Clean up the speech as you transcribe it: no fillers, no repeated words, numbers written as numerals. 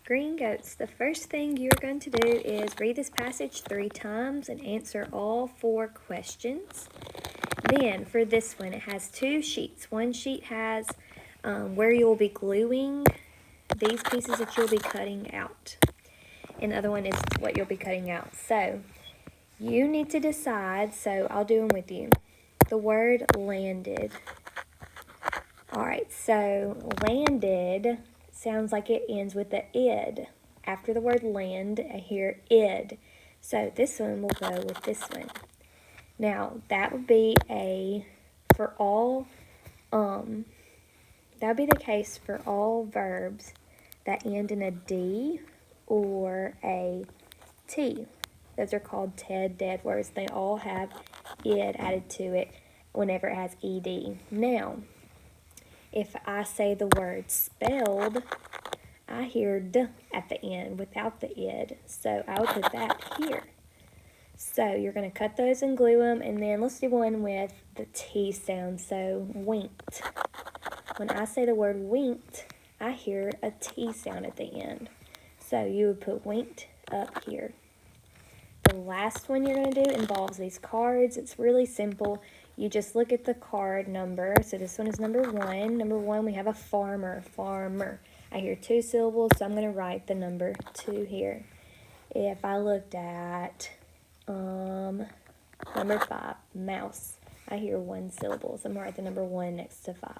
Green goats, the first thing you're going to do is read this passage 3 times and answer all 4 questions. Then for this one, it has 2 sheets. One sheet has where you'll be gluing these pieces that you'll be cutting out. And the other one is what you'll be cutting out. So you need to decide, so I'll do them with you. The word landed. Alright, so landed sounds like it ends with the id. After the word land, I hear id. So this one will go with this one. Now, that would be that would be the case for all verbs that end in a D or a T. Those are called dead words. They all have id added to it whenever it has ed. Now, if I say the word spelled, I hear d at the end without the id. So I would put that here. So you're going to cut those and glue them, and then let's do one with the T sound. So winked. When I say the word winked, I hear a T sound at the end. So you would put winked up here. The last one you're going to do involves these cards. It's really simple. You just look at the card number. So this one is number 1. Number 1, we have a farmer. Farmer. I hear 2 syllables, so I'm going to write the number 2 here. If I looked at number 5, mouse, I hear 1 syllable, so I'm going to write the number 1 next to 5.